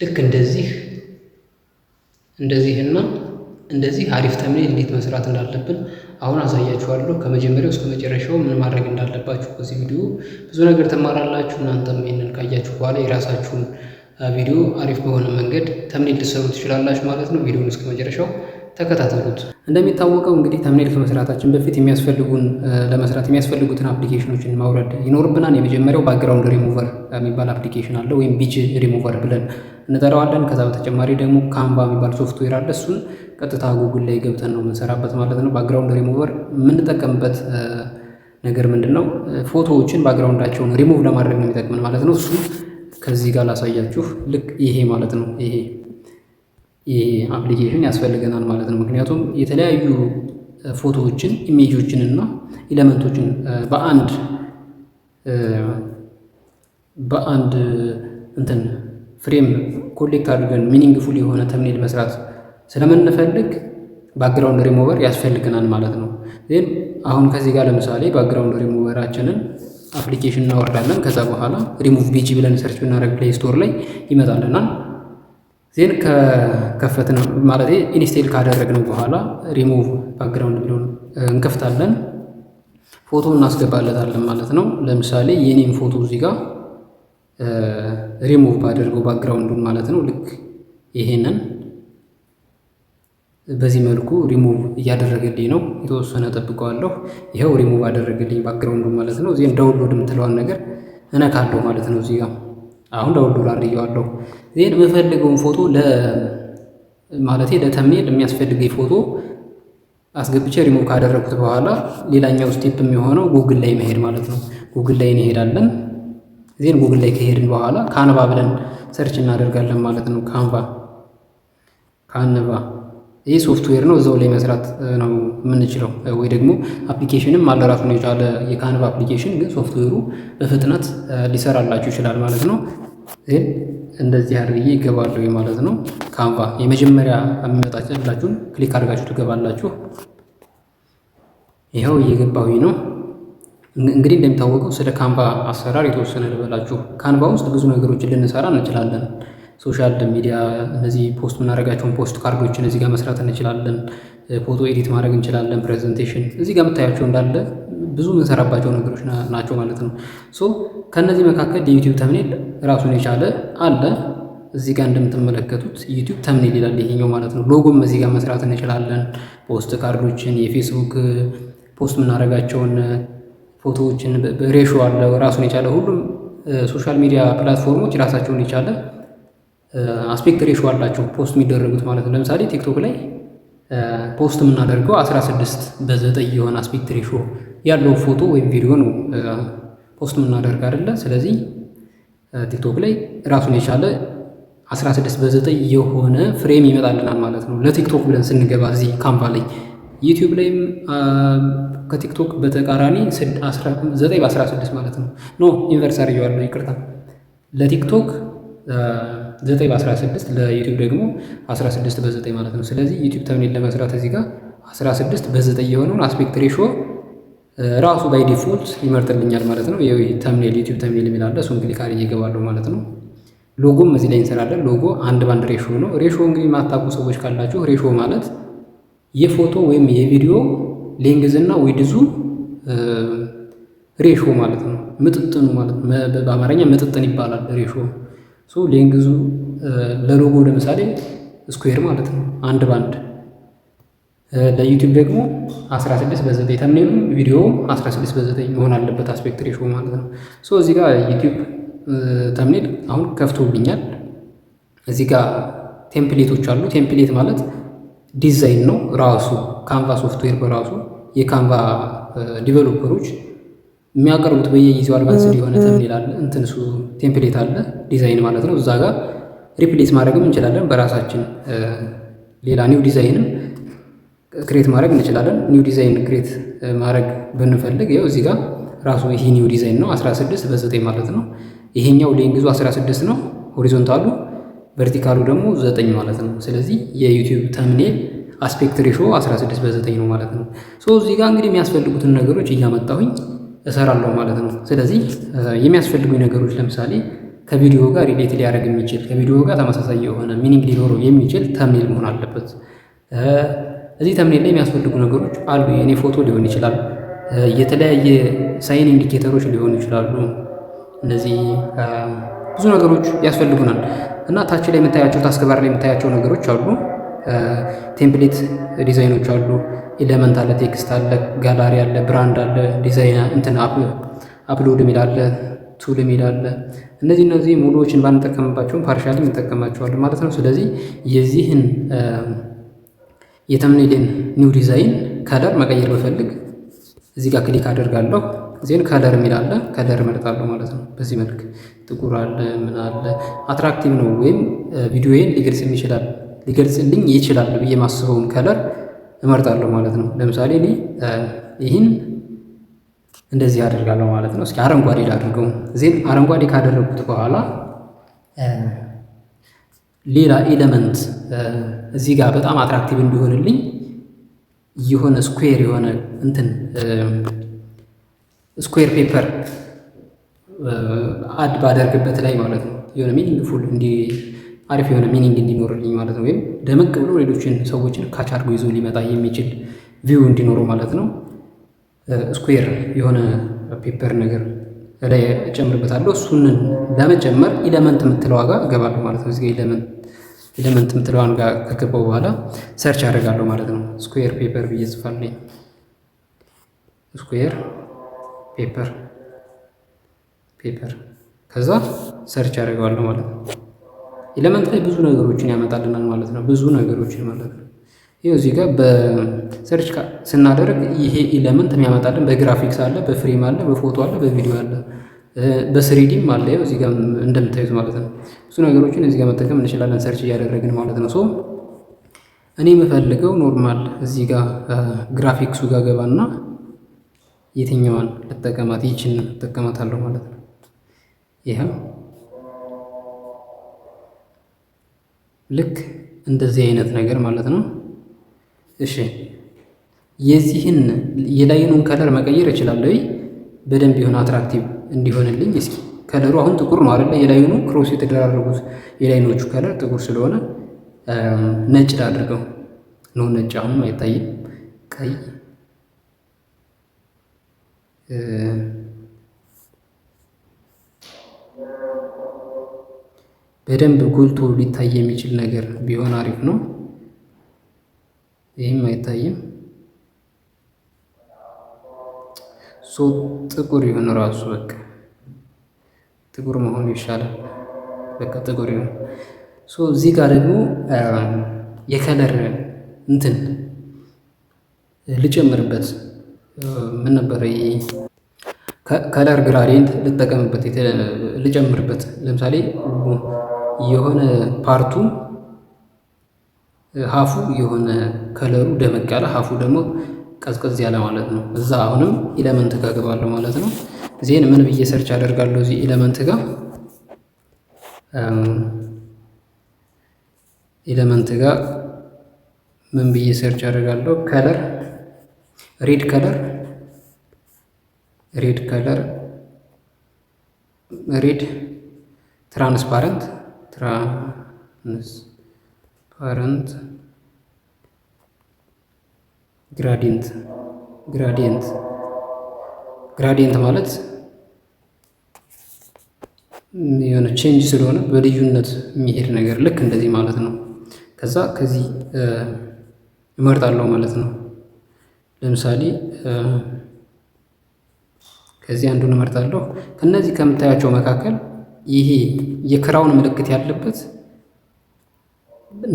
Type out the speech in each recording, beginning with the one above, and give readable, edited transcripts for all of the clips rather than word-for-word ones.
ልክ እንደዚህና እንደዚህ አሪፍ ተምኔል እንዴት መስራት እንዳለብን አሁን አሳያችኋለሁ። ከመጀመሪያው እስከ መጨረሻው ምን ማድረግ እንዳለባችሁ በዚህ ቪዲዮ ብዙ ነገር ትማራላችሁ። እናንተም ይህንን ካያችሁ በኋላ የራሳችሁን ቪዲዮ አሪፍ በሆነ መንገድ ተምኔል ልትሰሩ ትችላላችሁ ማለት ነው። ቪዲዮውን እስከ መጨረሻው ተከታተሉት። እንደሚታወቀው እንግዲህ ተምኔል ከመስራታችን በፊት ለመስራት የሚያስፈልጉትን አፕሊኬሽኖችን ማውረድ ይኖርብናል። የመጀመሪያው ባክግራውንድ ሪሙቨር የሚባል አፕሊኬሽን አለ፣ ወይም ቢጅ ሪሙቨር ብለን እንጠራዋለን። ከዛ በተጨማሪ ደግሞ ካንቫ የሚባል ሶፍትዌር አለ። እሱን ቀጥታ ጉግል ላይ ገብተን ነው የምንሰራበት ማለት ነው። ባክግራውንድ ሪሙቨር የምንጠቀምበት ነገር ምንድን ነው? ፎቶዎችን ባክግራውንዳቸውን ሪሙቭ ለማድረግ ነው የሚጠቅመን ማለት ነው። እሱ ከዚህ ጋር ላሳያችሁ። ልክ ይሄ ማለት ነው። ይሄ አፕሊኬሽን ያስፈልገናል ማለት ነው። ምክንያቱም የተለያዩ ፎቶዎችን ኢሜጆችን እና ኤሌመንቶችን በአንድ እንትን ፍሬም ኮሌክት አድርገን ሚኒንግፉል የሆነ ተምኔል መስራት ስለምንፈልግ ባክግራውንድ ሪሙቨር ያስፈልገናል ማለት ነው። ግን አሁን ከዚህ ጋር ለምሳሌ ባክግራውንድ ሪሙቨራችንን አፕሊኬሽን እናወርዳለን። ከዛ በኋላ ሪሙቭ ቢጂ ብለን ሰርች ብናደርግ ፕሌይ ስቶር ላይ ይመጣልናል። ዜን ከከፈትን ማለት ኢንስቴል ካደረግነው በኋላ ሪሙቭ ባክግራውንድ ብለን እንከፍታለን። ፎቶ እናስገባለታለን ማለት ነው። ለምሳሌ የኔም ፎቶ እዚህ ጋር ሪሙቭ ባደርገው ባክግራውንዱን ማለት ነው። ልክ ይሄንን በዚህ መልኩ ሪሙቭ እያደረገልኝ ነው። የተወሰነ ጠብቀዋለሁ። ይኸው ሪሙቭ አደረገልኝ ባክግራውንዱን ማለት ነው። ዜን ዳውንሎድ የምትለዋን ነገር እነካለሁ ማለት ነው። እዚህ ጋር አሁን ዳውንሎድ አድርጌዋለሁ። ዜን የምፈልገውን ፎቶ ለተምኔል የሚያስፈልገኝ ፎቶ አስገብቼ ሪሙቭ ካደረኩት በኋላ ሌላኛው ስቴፕ የሚሆነው ጉግል ላይ መሄድ ማለት ነው። ጉግል ላይ እንሄዳለን። ዜን ጉግል ላይ ከሄድን በኋላ ካንቫ ብለን ሰርች እናደርጋለን ማለት ነው። ካንቫ ይህ ሶፍትዌር ነው። እዛው ላይ መስራት ነው የምንችለው። ወይ ደግሞ አፕሊኬሽንም አለ ራሱን የቻለ የካንቫ አፕሊኬሽን፣ ግን ሶፍትዌሩ በፍጥነት ሊሰራላችሁ ይችላል ማለት ነው። ግን እንደዚህ አድርጌ ይገባለሁ ማለት ነው። ካንቫ የመጀመሪያ የሚመጣላችሁን ክሊክ አድርጋችሁ ትገባላችሁ። ይኸው እየገባሁኝ ነው። እንግዲህ እንደሚታወቀው ስለ ካንቫ አሰራር የተወሰነ ልበላችሁ። ካንቫ ውስጥ ብዙ ነገሮችን ልንሰራ እንችላለን። ሶሻል ሚዲያ እነዚህ ፖስት የምናደርጋቸውን ፖስት ካርዶችን እዚህ ጋር መስራት እንችላለን። ፎቶ ኤዲት ማድረግ እንችላለን። ፕሬዘንቴሽን እዚህ ጋር የምታያቸው እንዳለ ብዙ የምንሰራባቸው ነገሮች ናቸው ማለት ነው። ከእነዚህ መካከል የዩቲዩብ ተምኔል ራሱን የቻለ አለ። እዚህ ጋር እንደምትመለከቱት ዩቲዩብ ተምኔል ይላል ይሄኛው ማለት ነው። ሎጎም እዚህ ጋር መስራት እንችላለን። ፖስት ካርዶችን፣ የፌስቡክ ፖስት የምናደርጋቸውን ፎቶዎችን ሬሾ አለ ራሱን የቻለ። ሁሉም ሶሻል ሚዲያ ፕላትፎርሞች ራሳቸውን የቻለ አስፔክት ሬሾ አላቸው ፖስት የሚደረጉት ማለት ነው። ለምሳሌ ቲክቶክ ላይ ፖስት የምናደርገው 16:9 የሆነ አስፔክት ሬሾ ያለው ፎቶ ወይም ቪዲዮ ነው ፖስት የምናደርግ አይደለ? ስለዚህ ቲክቶክ ላይ ራሱን የቻለ 16:9 የሆነ ፍሬም ይመጣልናል ማለት ነው። ለቲክቶክ ብለን ስንገባ እዚህ ካንቫ ላይ፣ ዩቲዩብ ላይም ከቲክቶክ በተቃራኒ 9:16 ማለት ነው። ኢንቨርስ አድርጌዋለሁ፣ ይቅርታ። ለቲክቶክ 9:16 ለዩቲዩብ ደግሞ 16:9 ማለት ነው። ስለዚህ ዩቲዩብ ተምኔል ለመስራት እዚህ ጋር 16:9 የሆነውን አስፔክት ሬሾ ራሱ ባይ ዲፎልት ይመርጥልኛል ማለት ነው። ተምኔል ዩቲዩብ ተምኔል የሚላለ እሱን ክሊክ አድርጌ እገባለሁ ማለት ነው። ሎጎም እዚህ ላይ እንሰራለን። ሎጎ አንድ ባንድ ሬሾ ነው። ሬሾ እንግዲህ የማታውቁ ሰዎች ካላችሁ ሬሾ ማለት የፎቶ ወይም የቪዲዮ ሌንግዝ እና ዊድዙ ሬሾ ማለት ነው። ምጥጥኑ ማለት ነው። በአማርኛ ምጥጥን ይባላል ሬሾ። ሌንግዙ ለሎጎ ለምሳሌ ስኩዌር ማለት ነው፣ አንድ ባንድ። ለዩቲዩብ ደግሞ 16:9 ተምኔሉ ቪዲዮ 16:9 መሆን አለበት አስፔክት ሬሾ ማለት ነው። እዚህ ጋር ዩቲዩብ ተምኔል አሁን ከፍቶልኛል። እዚህ ጋር ቴምፕሌቶች አሉ። ቴምፕሌት ማለት ዲዛይን ነው ራሱ ካንቫ ሶፍትዌር በራሱ የካንቫ ዲቨሎፐሮች የሚያቀርቡት በየጊዜው አድቫንስድ የሆነ ተምኔል አለ፣ እንትንሱ ቴምፕሌት አለ ዲዛይን ማለት ነው። እዛ ጋር ሪፕሌስ ማድረግም እንችላለን በራሳችን ሌላ ኒው ዲዛይንም ክሬት ማድረግ እንችላለን። ኒው ዲዛይን ክሬት ማድረግ ብንፈልግ ያው እዚህ ጋር ራሱ ይሄ ኒው ዲዛይን ነው 16:9 ማለት ነው። ይሄኛው ሌንግዙ 16 ነው፣ ሆሪዞንታሉ ቨርቲካሉ ደግሞ 9 ማለት ነው። ስለዚህ የዩቲዩብ ተምኔል አስፔክት ሬሾ 16:9 ነው ማለት ነው። እዚህ ጋር እንግዲህ የሚያስፈልጉትን ነገሮች እያመጣሁኝ እሰራለሁ ማለት ነው። ስለዚህ የሚያስፈልጉኝ ነገሮች ለምሳሌ ከቪዲዮ ጋር ሪሌት ሊያደርግ የሚችል ከቪዲዮ ጋር ተመሳሳይ የሆነ ሚኒንግ ሊኖረው የሚችል ተምኔል መሆን አለበት። እዚህ ተምኔል ላይ የሚያስፈልጉ ነገሮች አሉ። የእኔ ፎቶ ሊሆን ይችላል፣ የተለያየ ሳይን ኢንዲኬተሮች ሊሆኑ ይችላሉ። እነዚህ ብዙ ነገሮች ያስፈልጉናል እና ታች ላይ የምታያቸው ታስክባር ላይ የምታያቸው ነገሮች አሉ። ቴምፕሌት ዲዛይኖች አሉ፣ ኤሌመንት አለ፣ ቴክስት አለ፣ ጋላሪ አለ፣ ብራንድ አለ፣ ዲዛይን እንትን አፕሎድ የሚል አለ፣ ቱል የሚል አለ። እነዚህ ሙሉዎችን ባንጠቀምባቸውም ፓርሻሊ እንጠቀማቸዋለን ማለት ነው። ስለዚህ የዚህን የተምኔልን ኒው ዲዛይን ከለር መቀየር ብፈልግ እዚህ ጋር ክሊክ አደርጋለሁ። ዜን ከለር የሚል አለ፣ ከለር እመርጣለሁ ማለት ነው። በዚህ መልክ ጥቁር አለ፣ ምን አለ፣ አትራክቲቭ ነው ወይም ቪዲዮዬን ሊገልጽልኝ ይችላል ብዬ ማስበውን ከለር እመርጣለሁ ማለት ነው። ለምሳሌ እኔ ይህን እንደዚህ አደርጋለሁ ማለት ነው። እስኪ አረንጓዴ ላድርገው። ዜን አረንጓዴ ካደረጉት በኋላ ሌላ ኤሌመንት እዚህ ጋር በጣም አትራክቲቭ እንዲሆንልኝ የሆነ ስኩዌር የሆነ እንትን ስኩዌር ፔፐር አድ ባደርግበት ላይ ማለት ነው የሆነ ሚኒንግፉል አሪፍ የሆነ ሚኒንግ እንዲኖርልኝ ማለት ነው። ወይም ደመቅ ብሎ ሌሎችን ሰዎችን ካች አድርጎ ይዞ ሊመጣ የሚችል ቪው እንዲኖረው ማለት ነው። ስኩዌር የሆነ ፔፐር ነገር ላይ እጨምርበታለሁ። እሱንን ለመጨመር ኢለመንት የምትለው ዋጋ እገባለሁ ማለት ነው። እዚህ ኢለመንት የምትለዋን ጋር ከገባው በኋላ ሰርች አደርጋለሁ ማለት ነው። ስኩዌር ፔፐር ብዬ ጽፋለኝ። ስኩዌር ፔፐር ከዛ ሰርች አደርገዋለሁ ማለት ነው። ኤሌመንት ላይ ብዙ ነገሮችን ያመጣልናል ማለት ነው። ብዙ ነገሮችን ማለት ነው። ይኸው እዚህ ጋር በሰርች ስናደርግ ይሄ ኤሌመንት የሚያመጣልን በግራፊክስ አለ፣ በፍሬም አለ፣ በፎቶ አለ፣ በቪዲዮ አለ፣ በስሪዲም አለ። ይኸው እዚህ ጋር እንደምታዩት ማለት ነው። ብዙ ነገሮችን እዚህ ጋር መጠቀም እንችላለን ሰርች እያደረግን ማለት ነው። ሶ እኔ የምፈልገው ኖርማል እዚህ ጋር ግራፊክሱ ጋር ገባና የትኛዋን ልጠቀማት? ይችን እጠቀማታለሁ ማለት ነው። ይሄው ልክ እንደዚህ አይነት ነገር ማለት ነው። እሺ የዚህን የላይኑን ከለር መቀየር እችላለሁ በደንብ ይሆን አትራክቲቭ እንዲሆንልኝ። እስኪ ከለሩ አሁን ጥቁር ነው አይደለ? የላይኑ ክሮስ የተደራረጉት የላይኖቹ ከለር ጥቁር ስለሆነ ነጭ ላድርገው ነው። ነጭ አሁንም አይታይም። ቀይ በደንብ ጎልቶ ሊታይ የሚችል ነገር ቢሆን አሪፍ ነው። ይህም አይታይም። ሶ ጥቁር ይሁን ራሱ በቃ ጥቁር መሆኑ ይሻላል። በቃ ጥቁር ይሁን። ሶ እዚህ ጋር ደግሞ የከለር እንትን ልጨምርበት ምን ነበረ? ከለር ግራዲየንት ልጠቀምበት ልጨምርበት። ለምሳሌ የሆነ ፓርቱ ሀፉ የሆነ ከለሩ ደመቅ ያለ ሀፉ ደግሞ ቀዝቀዝ ያለ ማለት ነው። እዛ አሁንም ኤሌመንት ጋር ገባለሁ ማለት ነው። ዜን ምን ብዬ ሰርች አደርጋለሁ? እዚህ ኤሌመንት ጋር ምን ብዬ ሰርች አደርጋለሁ? ከለር ሬድ ትራንስፓረንት ግራዲየንት ማለት የሆነ ቼንጅ ስለሆነ በልዩነት የሚሄድ ነገር ልክ እንደዚህ ማለት ነው። ከዛ ከዚህ እመርጣለሁ ማለት ነው። ለምሳሌ ከዚህ አንዱን እመርጣለሁ። ከነዚህ ከምታያቸው መካከል ይሄ የክራውን ምልክት ያለበት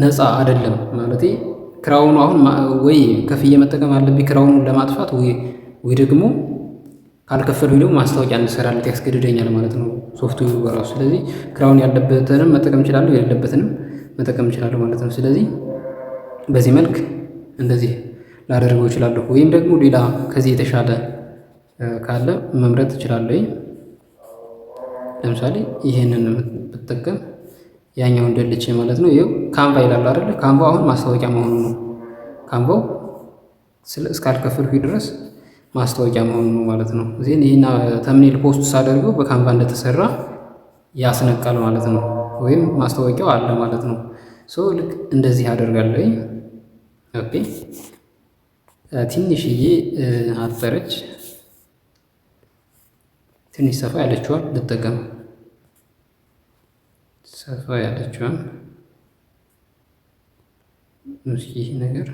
ነፃ አይደለም ማለት ክራውኑ አሁን ወይ ከፍዬ መጠቀም አለብኝ ክራውኑን ለማጥፋት ወይ ደግሞ ካልከፈሉኝ ደግሞ ማስታወቂያ እንሰራለት ያስገድደኛል ማለት ነው ሶፍትዌሩ በራሱ። ስለዚህ ክራውን ያለበትንም መጠቀም እችላለሁ፣ የሌለበትንም መጠቀም እችላለሁ ማለት ነው። ስለዚህ በዚህ መልክ እንደዚህ ላደርገው እችላለሁ። ወይም ደግሞ ሌላ ከዚህ የተሻለ ካለ መምረጥ እችላለሁ። ለምሳሌ ይሄንን ብጠቀም ያኛውን ደልቼ ማለት ነው። ይኸው ካንቫ ይላል አይደለ? ካንቫ አሁን ማስታወቂያ መሆኑ ነው። ካንቫው እስካልከፈልኩኝ ድረስ ማስታወቂያ መሆኑ ነው ማለት ነው። እዚህን ይህና ተምኔል ፖስት ሳደርገው በካንቫ እንደተሰራ ያስነቃል ማለት ነው። ወይም ማስታወቂያው አለ ማለት ነው። ልክ እንደዚህ አደርጋለሁ። ኦኬ ትንሽዬ አጠረች፣ ትንሽ ሰፋ ያለችዋን ልጠቀም። ሰፋ ያለችዋን ይህ ነገር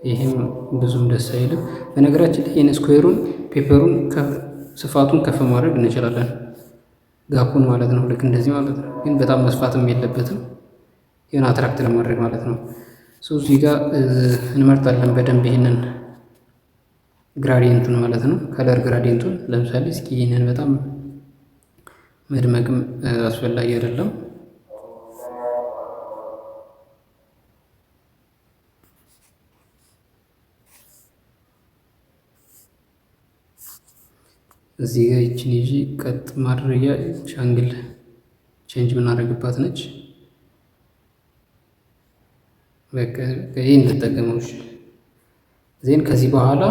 ይህም ብዙም ደስ አይልም። በነገራችን ላይ ይህን ስኩዌሩን ፔፐሩን ስፋቱን ከፍ ማድረግ እንችላለን፣ ጋፑን ማለት ነው። ልክ እንደዚህ ማለት ነው። ግን በጣም መስፋትም የለበትም የሆነ አትራክት ለማድረግ ማለት ነው። እዚህ ጋር እንመርጣለን በደንብ ይህንን ግራዲየንቱን ማለት ነው፣ ከለር ግራዲየንቱን። ለምሳሌ እስኪ ይህንን በጣም መድመቅም አስፈላጊ አይደለም። እዚህ ጋር ይችን ይዤ ቀጥ ማድረጊያ ቻንግል ቼንጅ የምናደርግባት ነች። በቃ ይህን ልጠቀመው። ዜን ከዚህ በኋላ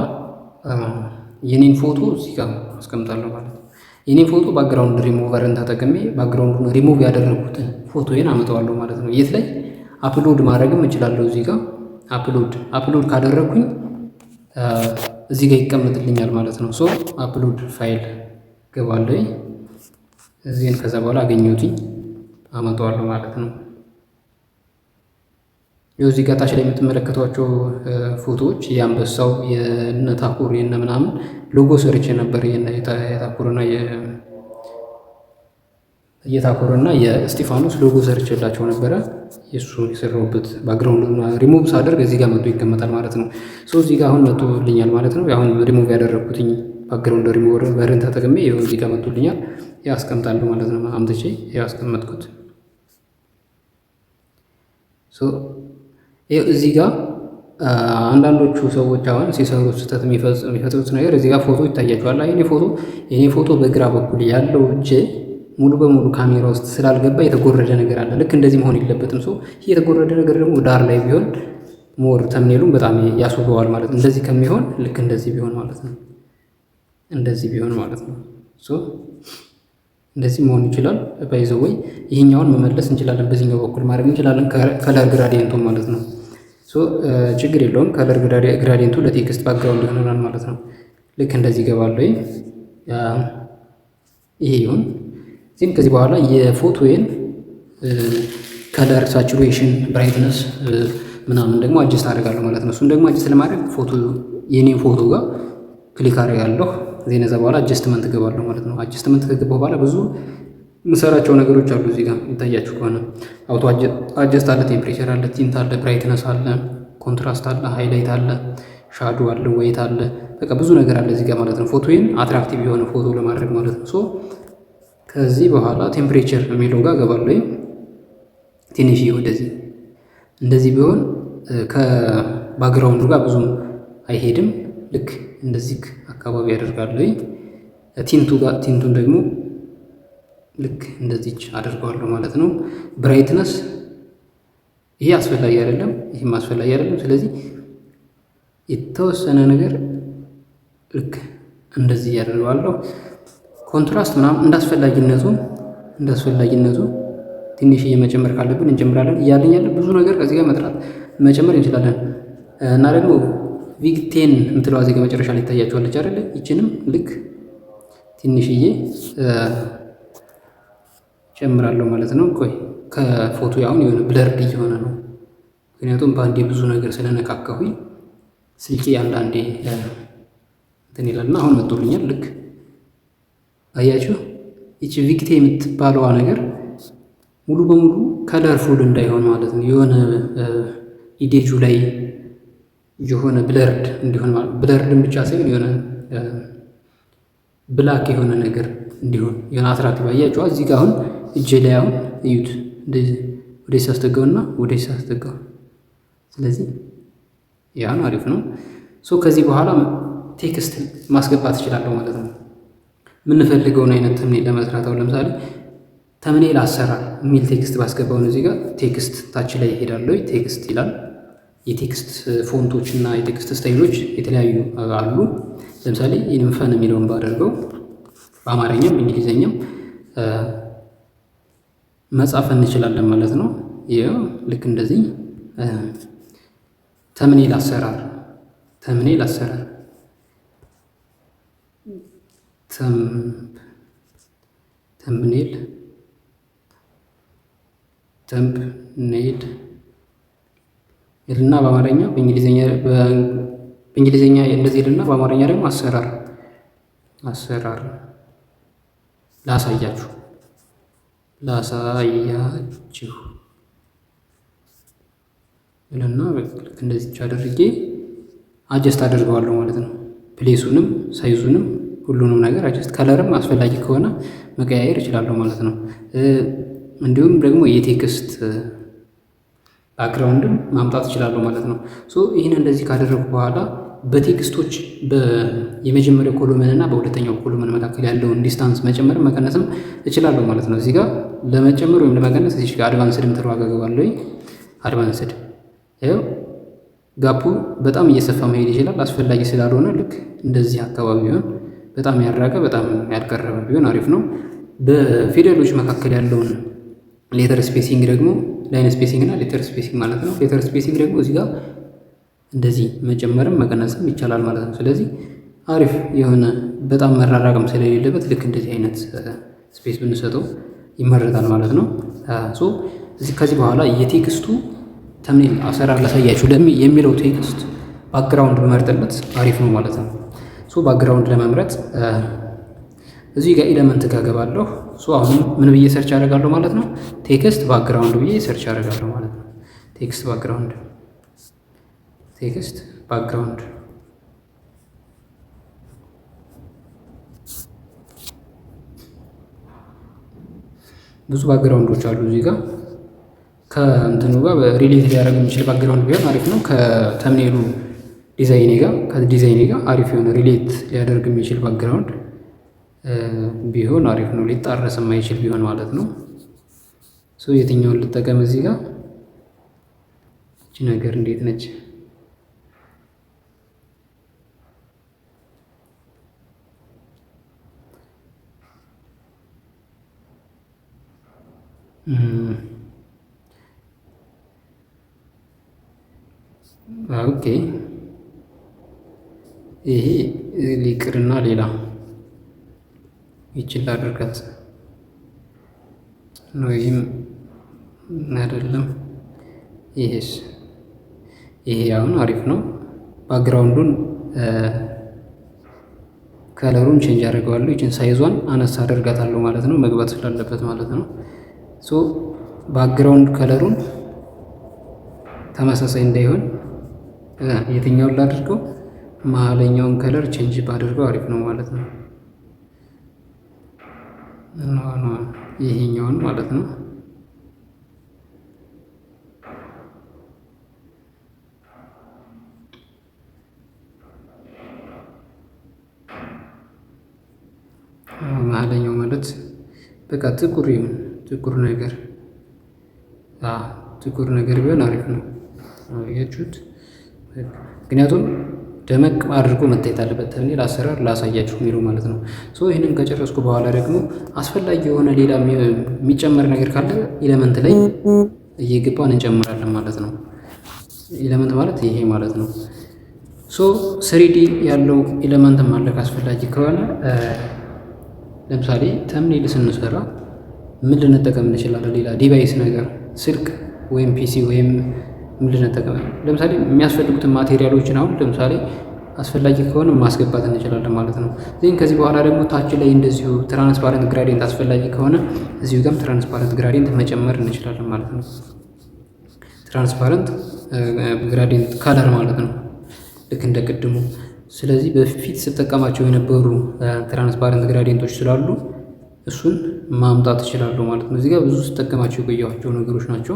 የኔን ፎቶ እዚህ ጋር አስቀምጣለሁ ማለት ነው። የኔን ፎቶ ባክግራውንድ ሪሙቨርን ተጠቅሜ ባክግራውንዱን ሪሙቭ ያደረጉትን ፎቶዬን አመጣዋለሁ ማለት ነው። የት ላይ አፕሎድ ማድረግም እችላለሁ። እዚህ ጋር አፕሎድ ካደረግኩኝ እዚህ ጋር ይቀመጥልኛል ማለት ነው። አፕሎድ ፋይል ገባለሁ። እዚህን ከዛ በኋላ አገኘሁትኝ አመጣዋለሁ ማለት ነው። እዚህ ጋር ታች ላይ የምትመለከቷቸው ፎቶዎች የአንበሳው የነ ታኩር የነ ምናምን ሎጎ ሰርቼ ነበር። የታኩርና የእስጢፋኖስ ሎጎ ሰርቼላቸው ነበረ። የእሱን የሰራሁበት ባክግራውንድ ሪሙቭ ሳደርግ እዚህ ጋር መጥቶ ይቀመጣል ማለት ነው። እዚህ ጋር አሁን መጥቶልኛል ማለት ነው። አሁን ሪሙቭ ያደረግኩትኝ ባክግራውንድ ሪሙቨርን ተጠቅሜ እዚህ ጋር መጥቶልኛል። ያስቀምጣለሁ ማለት ነው። አምጥቼ ያስቀመጥኩት እዚህ ጋር አንዳንዶቹ ሰዎች አሁን ሲሰሩ ስህተት የሚፈጥሩት ነገር እዚህ ጋር ፎቶ ይታያቸዋል። የኔ ፎቶ በግራ በኩል ያለው እጄ ሙሉ በሙሉ ካሜራ ውስጥ ስላልገባ የተጎረደ ነገር አለ። ልክ እንደዚህ መሆን የለበትም። የተጎረደ ነገር ደግሞ ዳር ላይ ቢሆን ሞር ተምኔሉን በጣም ያስውበዋል ማለት ነው። እንደዚህ ከሚሆን ልክ እንደዚህ ቢሆን ማለት ነው። እንደዚህ ቢሆን ማለት ነው። እንደዚህ መሆን ይችላል። ባይዘው ወይ ይሄኛውን መመለስ እንችላለን። በዚህኛው በኩል ማድረግ እንችላለን። ከለር ግራዲየንቱ ማለት ነው። ችግር የለውም። ከለር ግራዲየንቱ ለቴክስት ባክግራውንድ ይሆናል ማለት ነው። ልክ እንደዚህ ይገባል። ይሄ ይሁን። እዚህም ከዚህ በኋላ የፎቶዬን ከለር ሳቹሬሽን፣ ብራይትነስ ምናምን ደግሞ አጀስት አደርጋለሁ ማለት ነው። እሱን ደግሞ አጀስት ለማድረግ የኔን ፎቶ ጋር ክሊክ አደርጋለሁ። ዜና እዛ በኋላ አጀስትመንት እገባለሁ ማለት ነው። አጀስትመንት ከገባሁ በኋላ ብዙ የምሰራቸው ነገሮች አሉ። እዚህ ጋር ይታያችሁ ከሆነ አውቶ አጀስት አለ፣ ቴምፕሬቸር አለ፣ ቲንት አለ፣ ብራይትነስ አለ፣ ኮንትራስት አለ፣ ሃይላይት አለ፣ ሻዶ አለ፣ ዌይት አለ። በቃ ብዙ ነገር አለ እዚህ ጋር ማለት ነው። ፎቶዬን አትራክቲቭ የሆነ ፎቶ ለማድረግ ማለት ነው። ከዚህ በኋላ ቴምፕሬቸር የሚለው ጋር እገባለሁ። ትንሽ ወደዚህ እንደዚህ ቢሆን ከባክግራውንዱ ጋር ብዙም አይሄድም። ልክ እንደዚህ አካባቢ ያደርጋለሁ። ቲንቱን ደግሞ ልክ እንደዚች አደርገዋለሁ ማለት ነው። ብራይትነስ ይሄ አስፈላጊ አይደለም፣ ይህም አስፈላጊ አይደለም። ስለዚህ የተወሰነ ነገር ልክ እንደዚህ ያደርገዋለሁ። ኮንትራስት ምናምን እንዳስፈላጊነቱ ትንሽ መጨመር ካለብን እንጨምራለን። እያለኛለ ብዙ ነገር ከዚህ ጋር መጨመር እንችላለን። እና ደግሞ ቪግቴን የምትለዋ ዜጋ መጨረሻ ላይ ይታያቸዋለች አይደለ? ይችንም ልክ ትንሽዬ ጨምራለሁ ማለት ነው። ቆይ ከፎቶ አሁን የሆነ ብለርድ እየሆነ ነው፣ ምክንያቱም በአንዴ ብዙ ነገር ስለነካካሁኝ ስልኬ አንዳንዴ እንትን ይላልና አሁን መጥቶልኛል። ልክ አያችሁ፣ ይቺ ቪግቴ የምትባለዋ ነገር ሙሉ በሙሉ ከለርፉል እንዳይሆን ማለት ነው። የሆነ ኢዴጁ ላይ የሆነ ብለርድ እንዲሆን ማለት ብለርድን ብቻ ሳይሆን የሆነ ብላክ የሆነ ነገር እንዲሆን የሆነ አትራክቲቭ አያችሁ። እዚህ ጋር አሁን እጄ ላይ አሁን እዩት፣ እንደዚህ ወደ ሳስተጋውና ወደ ሳስተጋው። ስለዚህ ያን አሪፍ ነው። ከዚህ በኋላ ቴክስት ማስገባት እችላለሁ ማለት ነው። የምንፈልገውን አይነት ተምኔል ለመስራት አሁን ለምሳሌ ተምኔል አሰራር የሚል ቴክስት ባስገባው ነው። እዚህ ጋር ቴክስት ታች ላይ ይሄዳለሁ። ቴክስት ይላል። የቴክስት ፎንቶች እና የቴክስት ስታይሎች የተለያዩ አሉ። ለምሳሌ ይህንም ፈን የሚለውን ባደርገው በአማርኛም በእንግሊዝኛም መጻፍ እንችላለን ማለት ነው። ይኸው ልክ እንደዚህ ተምኔል አሰራር ተምኔል ይልና በአማርኛ በእንግሊዝኛ እንደዚህ ይልና በአማርኛ ደግሞ አሰራር ላሳያችሁ ይልና ልክ እንደዚህ አድርጌ አጀስት አድርገዋለሁ ማለት ነው። ፕሌሱንም ሳይዙንም ሁሉንም ነገር አጀስት፣ ከለርም አስፈላጊ ከሆነ መቀያየር እችላለሁ ማለት ነው። እንዲሁም ደግሞ የቴክስት ባክግራውንድም ማምጣት እችላለሁ ማለት ነው። ይህን እንደዚህ ካደረጉ በኋላ በቴክስቶች የመጀመሪያው ኮሎመን እና በሁለተኛው ኮሎመን መካከል ያለውን ዲስታንስ መጨመር መቀነስም እችላለሁ ማለት ነው። እዚህ ጋር ለመጨመር ወይም ለመቀነስ እዚህ ጋር አድቫንስድ ምትለዋ ገባለሁ። አድቫንስድ ይኸው ጋፑ በጣም እየሰፋ መሄድ ይችላል። አስፈላጊ ስላልሆነ ልክ እንደዚህ አካባቢ ቢሆን በጣም ያራቀ በጣም ያልቀረበ ቢሆን አሪፍ ነው። በፊደሎች መካከል ያለውን ሌተር ስፔሲንግ ደግሞ ላይን ስፔሲንግ እና ሌተር ስፔሲንግ ማለት ነው። ሌተር ስፔሲንግ ደግሞ እዚህ ጋር እንደዚህ መጨመርም መቀነስም ይቻላል ማለት ነው። ስለዚህ አሪፍ የሆነ በጣም መራራቅም ስለሌለበት ልክ እንደዚህ አይነት ስፔስ ብንሰጠው ይመረጣል ማለት ነው። ከዚህ በኋላ የቴክስቱ ተምኔል አሰራር ላሳያችሁ የሚለው ቴክስት ባክግራውንድ በመርጥለት አሪፍ ነው ማለት ነው። ባክግራውንድ ለመምረጥ እዚህ ጋር ኤለመንት ጋር ገባለሁ። አሁን ምን ብዬ ሰርች አደርጋለሁ ማለት ነው? ቴክስት ባክግራውንድ ብዬ ሰርች አደርጋለሁ ማለት ነው። ቴክስት ባክግራውንድ ብዙ ባክግራውንዶች አሉ እዚህ ጋር ከእንትኑ ጋር ሪሌት ሊያደርግ የሚችል ባክግራውንድ ቢሆን አሪፍ ነው። ከተምኔሉ ከዲዛይኔ ጋር አሪፍ የሆነ ሪሌት ሊያደርግ የሚችል ባክግራውንድ ቢሆን አሪፍ ነው። ሊጣረስ የማይችል ቢሆን ማለት ነው። የትኛውን ልጠቀም እዚህ ጋር? እቺ ነገር እንዴት ነች? ኦኬ ይሄ ሊቅርና ሌላ ይችላል አድርጋት ነው። ይህም አይደለም። ይሄ አሁን አሪፍ ነው። ባክግራውንዱን ከለሩን ቼንጅ አደርገዋለሁ። ይችን ሳይዟን አነሳ አደርጋታለሁ ማለት ነው፣ መግባት ስላለበት ማለት ነው። ባክግራውንድ ከለሩን ተመሳሳይ እንዳይሆን የትኛውን ላድርገው? መሀለኛውን ከለር ቼንጅ ባደርገው አሪፍ ነው ማለት ነው። ይሄኛውን ማለት ነው። መሀለኛው ማለት በቃ ጥቁር ይሁን፣ ጥቁር ነገር ቢሆን አሪፍ ነው። ያችሁት ምክንያቱም ደመቅ አድርጎ መታየት አለበት። ተምኔል አሰራር ላሳያችሁ የሚለው ማለት ነው። ይህንን ከጨረስኩ በኋላ ደግሞ አስፈላጊ የሆነ ሌላ የሚጨመር ነገር ካለ ኤለመንት ላይ እየገባን እንጨምራለን ማለት ነው። ኤለመንት ማለት ይሄ ማለት ነው። ስሪዲ ያለው ኤለመንት ማለክ አስፈላጊ ከሆነ ለምሳሌ ተምኔል ስንሰራ ምን ልንጠቀም እንችላለን? ሌላ ዲቫይስ ነገር ስልክ ወይም ፒሲ ወይም ምን ልንጠቀም፣ ለምሳሌ የሚያስፈልጉትን ማቴሪያሎችን አሁን ለምሳሌ አስፈላጊ ከሆነ ማስገባት እንችላለን ማለት ነው። ከዚህ በኋላ ደግሞ ታች ላይ እንደዚሁ ትራንስፓረንት ግራዲየንት አስፈላጊ ከሆነ እዚሁ ጋርም ትራንስፓረንት ግራዲየንት መጨመር እንችላለን ማለት ነው። ትራንስፓረንት ግራዲየንት ከለር ማለት ነው፣ ልክ እንደ ቅድሙ። ስለዚህ በፊት ስጠቀማቸው የነበሩ ትራንስፓረንት ግራዲየንቶች ስላሉ እሱን ማምጣት እችላለሁ ማለት ነው። እዚህ ጋር ብዙ ስጠቀማቸው የቆየኋቸው ነገሮች ናቸው።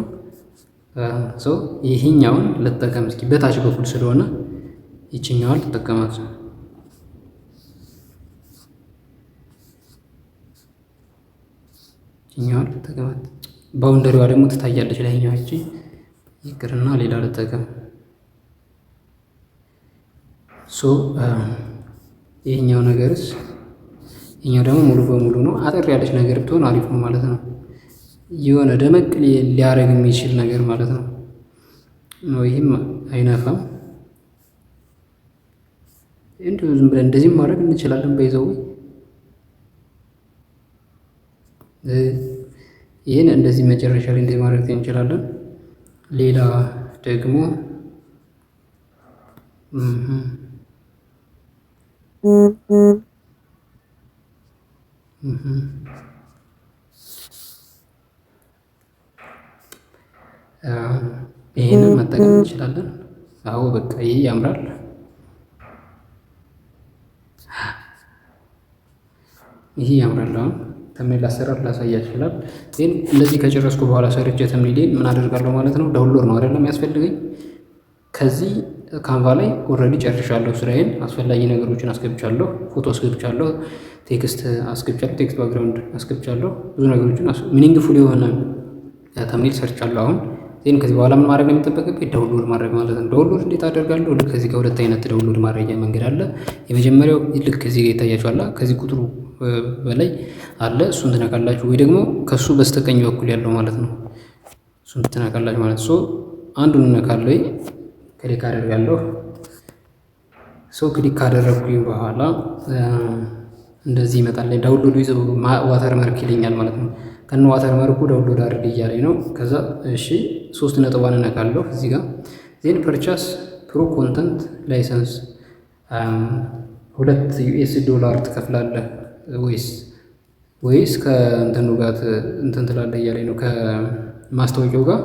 ይሄኛውን ልጠቀም እስኪ፣ በታች በኩል ስለሆነ ይችኛዋን ልጠቀማት። ይኛዋን ልጠቀማት። ባውንደሪዋ ደግሞ ትታያለች ላይኛዋ እቺ ይቅርና ሌላ ልጠቀም። ሶ ይሄኛው ነገርስ ይሄኛው ደግሞ ሙሉ በሙሉ ነው። አጠር ያለች ነገር ብትሆን አሪፍ ነው ማለት ነው። የሆነ ደመቅ ሊያደርግ የሚችል ነገር ማለት ነው። ይህም አይነፋም። እንዲሁ ዝም ብለን እንደዚህም ማድረግ እንችላለን። በይዘው ይህን እንደዚህ መጨረሻ ላይ እንደዚህ ማድረግ እንችላለን። ሌላ ደግሞ ይህንን መጠቀም እንችላለን። አዎ በቃ ይህ ያምራል። ይህ ያምራል። አሁን ተምኔል አሰራር ላሳያችሁ ይችላል። ግን እንደዚህ ከጨረስኩ በኋላ ሰርቼ ተምኔሌን ምን አደርጋለሁ ማለት ነው። ዳውንሎድ ነው አይደለም የሚያስፈልገኝ። ከዚህ ካንቫ ላይ ኦልሬዲ ጨርሻለሁ ስራዬን። አስፈላጊ ነገሮችን አስገብቻለሁ። ፎቶ አስገብቻለሁ፣ ቴክስት አስገብቻለሁ፣ ቴክስት ባክግራውንድ አስገብቻለሁ። ብዙ ነገሮችን ሚኒንግፉል የሆነ ተምኔል ሰርቻለሁ። አሁን ዜን ከዚህ በኋላ ምን ማድረግ ነው የሚጠበቅብኝ? ዳውንሎድ ማድረግ ማለት ነው። ዳውንሎድ እንዴት አደርጋለሁ? ልክ ከዚህ ጋር ሁለት አይነት ዳውንሎድ ማድረጊያ መንገድ አለ። የመጀመሪያው ልክ ከዚህ ጋር ይታያችኋል። ከዚህ ቁጥሩ በላይ አለ። እሱን ትነካላችሁ፣ ወይ ደግሞ ከሱ በስተቀኝ በኩል ያለው ማለት ነው። እሱን ትነካላችሁ ማለት ነው። አንዱን እነካለሁ፣ ክሊክ አደርጋለሁ። ክሊክ ካደረግኩኝ በኋላ እንደዚህ ይመጣል። ዳውንሎድ ዊዝ ዋተር ማርክ ይለኛል ማለት ነው። ከነ ዋተር ማርኩ ዳውንሎድ አድርግ እያለኝ ነው። ከዛ እሺ 3 ነጥቧን እነካለሁ እዚህ ጋር ዜን ፐርቻስ ፕሮ ኮንተንት ላይሰንስ $2 ትከፍላለህ ወይስ ከእንትኑ ጋር እንትን ትላለህ እያለኝ ነው። ከማስታወቂያው ጋር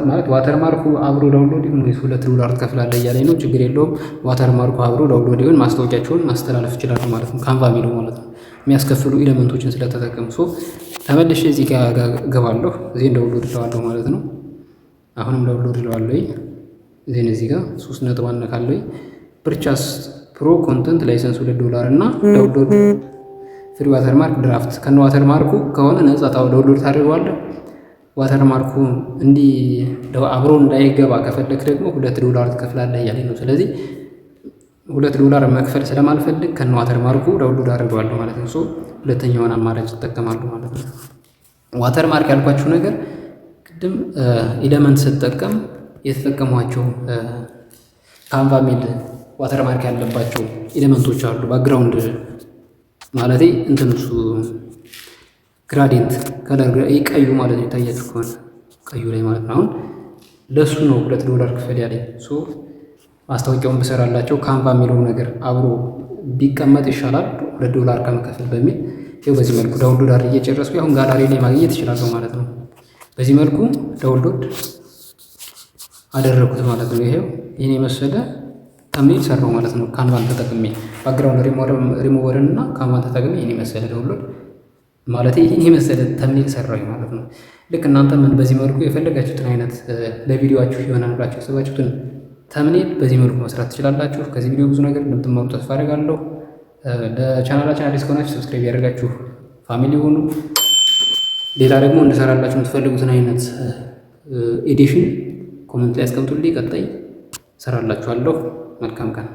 ማለት ዋተር ማርኩ አብሮ ዳውንሎድ ይሁን ወይስ $2 ትከፍላለህ እያለኝ ነው። ችግር የለውም። ዋተር ማርኩ አብሮ ዳውንሎድ ይሁን ማስታወቂያቸውን ማስተላለፍ ይችላሉ ማለት ነው። ካንቫ የሚለው ማለት ነው የሚያስከፍሉ ኤሌመንቶችን ስለተጠቀሙ። ተመልሼ እዚህ ጋር ገባለሁ። እዚህ ዳውንሎድ እለዋለሁ ማለት ነው። አሁንም ዳውንሎድ እለዋለሁ። እዚህ እዚህ ጋር 3 ነጥብ አነካለሁ። ፐርቻስ ፕሮ ኮንተንት ላይሰንስ $2 እና ዳውንሎድ ፍሪ ዋተርማርክ ድራፍት ከነ ዋተርማርኩ ከሆነ ነጻ ዳውንሎድ ታደርገዋለህ። ዋተርማርኩ እንዲህ አብሮ እንዳይገባ ከፈለክ ደግሞ $2 ትከፍላለህ እያለኝ ነው። ስለዚህ $2 መክፈል ስለማልፈልግ ከነ ዋተርማርኩ ዳውንሎድ አደርገዋለሁ ማለት ነው። ሁለተኛውን አማራጭ እጠቀማለሁ ማለት ነው። ዋተርማርክ ያልኳችሁ ነገር ቅድም ኤለመንት ስትጠቀም የተጠቀሟቸው ካንቫ ሚል ዋተርማርክ ያለባቸው ኤሌመንቶች አሉ። ባክግራውንድ ማለቴ እንትንሱ ግራዲየንት ከለር ቀዩ ማለት ነው። ይታያችሁ ከሆነ ቀዩ ላይ ማለት ነው። አሁን ለሱ ነው $2 ክፈል ያለኝ። ማስታወቂያውን ብሰራላቸው ካንቫ የሚለው ነገር አብሮ ቢቀመጥ ይሻላል $2 ከመከፈል በሚል ይኸው በዚህ መልኩ ዳውንሎድ አድርጌ እየጨረስኩ አሁን ጋላሪ ላይ ማግኘት እችላለሁ ማለት ነው። በዚህ መልኩ ዳውንሎድ አደረኩት ማለት ነው። ይሄው ይሄን የመሰለ ተምኔል ሰራው ማለት ነው። ካንቫን ተጠቅሜ ባክግራውንድ ሪሙቨርን እና ካንቫን ተጠቅሜ ይሄን የመሰለ ዳውንሎድ ማለት ይሄን የመሰለ ተምኔል ሰራው ማለት ነው። ልክ እናንተ ምን በዚህ መልኩ የፈለጋችሁትን አይነት ለቪዲዮአችሁ ይሆናል ብላችሁ ያሰባችሁትን ተምኔል በዚህ መልኩ መስራት ትችላላችሁ። ከዚህ ቪዲዮ ብዙ ነገር እንደምትማሩ ተስፋ አደርጋለሁ። ለቻናላችን አዲስ ከሆናችሁ ሰብስክራይብ ያደርጋችሁ ፋሚሊ ሁኑ። ሌላ ደግሞ እንድሰራላችሁ የምትፈልጉትን አይነት ኤዲሽን ኮሜንት ላይ አስቀምጡልኝ። ቀጣይ እሰራላችኋለሁ። መልካም ቀን።